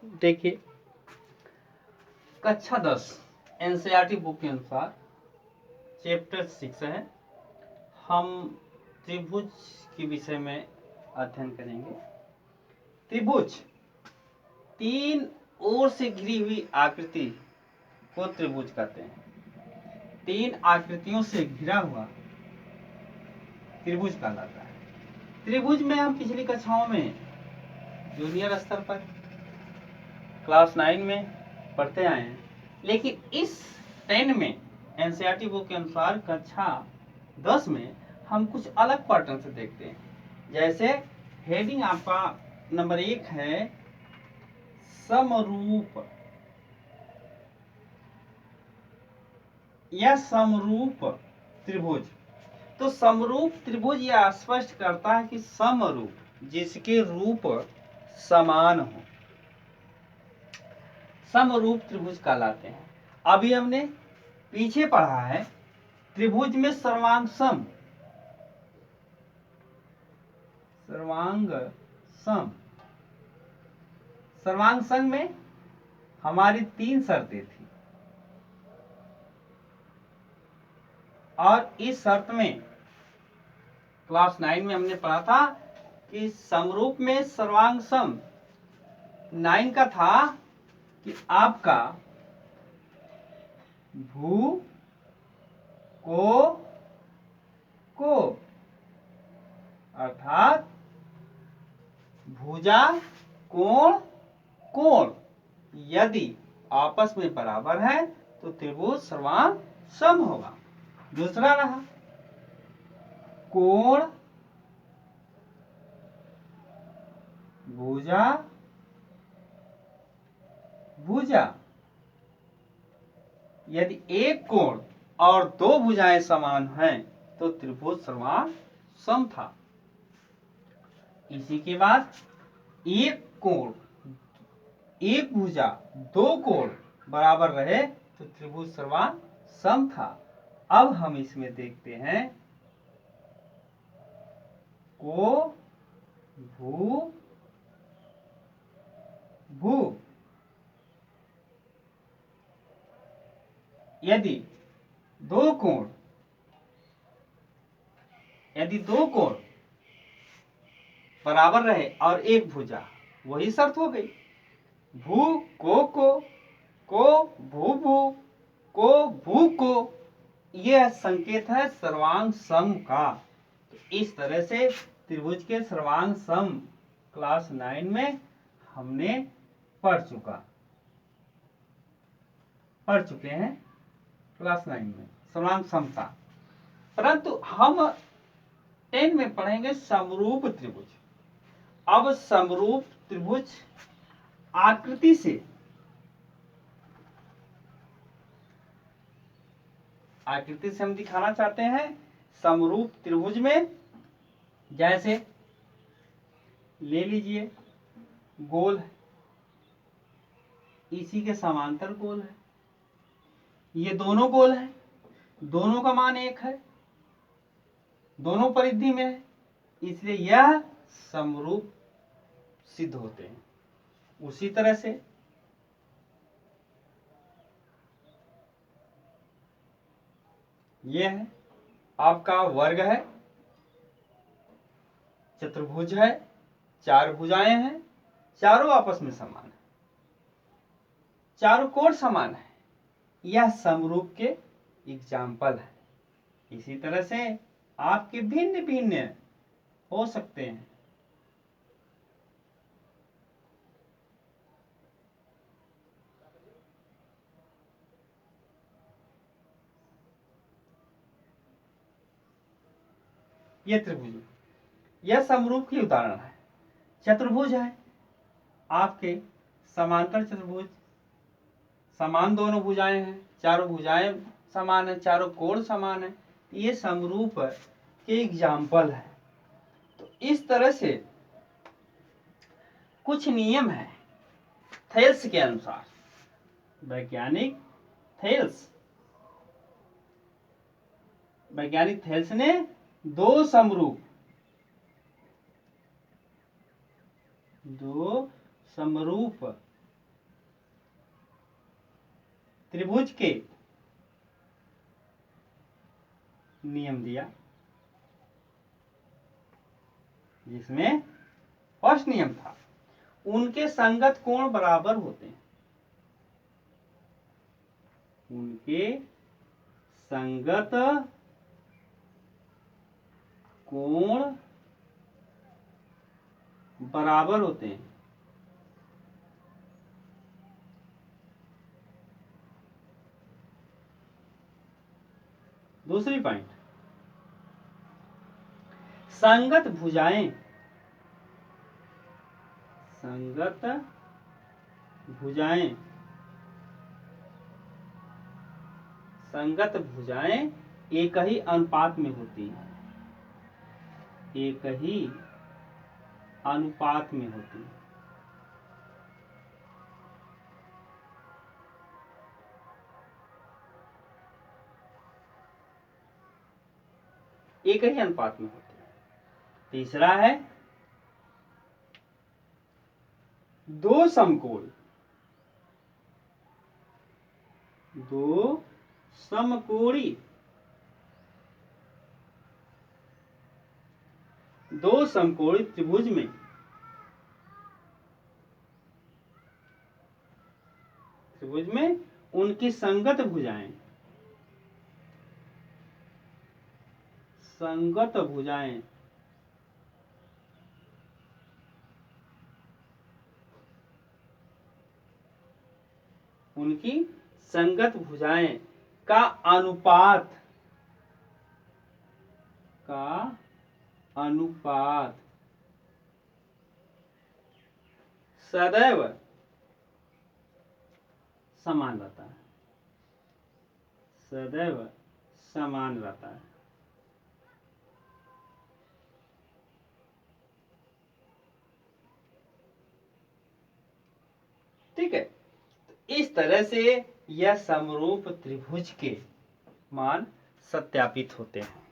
देखिए, कक्षा 10 NCERT book के अनुसार चैप्टर 6 है। हम त्रिभुज के विषय में अध्ययन करेंगे। त्रिभुज 3 ओर से घिरी हुई आकृति को त्रिभुज कहते हैं। 3 आकृतियों से घिरा हुआ त्रिभुज कहलाता है। त्रिभुज में हम पिछली कक्षाओं में जूनियर स्तर पर क्लास 9 में पढ़ते आए हैं, लेकिन इस 10 में एनसीईआरटी बुक के अनुसार कक्षा 10 में हम कुछ अलग पैटर्न से देखते हैं। जैसे हेडिंग आपका नंबर 1 है समरूप या समरूप त्रिभुज। तो समरूप त्रिभुज यह स्पष्ट करता है कि समरूप, जिसके रूप समान हो, समरूप त्रिभुज कहलाते हैं। अभी हमने पीछे पढ़ा है त्रिभुज में सर्वांग सम, सर्वांग सम में हमारी 3 शर्तें थी, और इस शर्त में क्लास 9 में हमने पढ़ा था कि समरूप में सर्वांग सम 9 का था कि आपका भू को अर्थात भुजा कोण यदि आपस में बराबर है तो त्रिभुज सर्वांग सम होगा। दूसरा रहा कोण भुजा यदि एक कोण और 2 भुजाएं समान हैं तो त्रिभुज सर्वांग सम था। इसी के बाद एक कोण, एक भुजा, 2 कोण बराबर रहे तो त्रिभुज सर्वांग सम था। अब हम इसमें देखते हैं को भू यदि दो कोण बराबर रहे और एक भुजा, वही शर्त हो गई। भू को भू को यह संकेत है सर्वांग सम का। तो इस तरह से त्रिभुज के सर्वांग सम क्लास 9 में हमने पढ़ चुके हैं क्लास 9 में सर्वांग समता। परंतु हम 10 में पढ़ेंगे समरूप त्रिभुज। अब समरूप त्रिभुज आकृति से हम दिखाना चाहते हैं समरूप त्रिभुज में। जैसे ले लीजिए गोल है, इसी के समांतर गोल है, ये दोनों गोल है, दोनों का मान 1 है, दोनों परिधि में है, इसलिए यह समरूप सिद्ध होते हैं। उसी तरह से यह है आपका वर्ग है, चतुर्भुज है, 4 भुजाएं हैं, चारों आपस में समान है, चारों कोण समान है, यह समरूप के एग्जाम्पल है। इसी तरह से आपके भिन्न भिन्न हो सकते हैं। यह त्रिभुज, यह समरूप की उदाहरण है। चतुर्भुज है आपके समांतर चतुर्भुज, समान दोनों भुजाएं हैं, चारों भुजाएं समान है, चारों कोण समान है, ये समरूप के एग्जाम्पल है। तो इस तरह से कुछ नियम है थेल्स के अनुसार, वैज्ञानिक थेल्स ने 2 समरूप त्रिभुज के नियम दिया, जिसमें फर्स्ट नियम था उनके संगत कोण बराबर होते हैं, उनके संगत कोण बराबर होते हैं। दूसरी पॉइंट, संगत भुजाएं, संगत भुजाएं, संगत भुजाएं एक ही अनुपात में होती हैं, एक ही अनुपात में होती हैं। एक ही अनुपात में होती है। तीसरा है दो समकोण, दो समकोणी, दो समकोणी त्रिभुज में उनकी संगत भुजाएं, संगत भुजाएं उनकी संगत भुजाएं का अनुपात, सदैव समान रहता है, सदैव समान रहता है। ठीक है, इस तरह से यह समरूप त्रिभुज के मान सत्यापित होते हैं।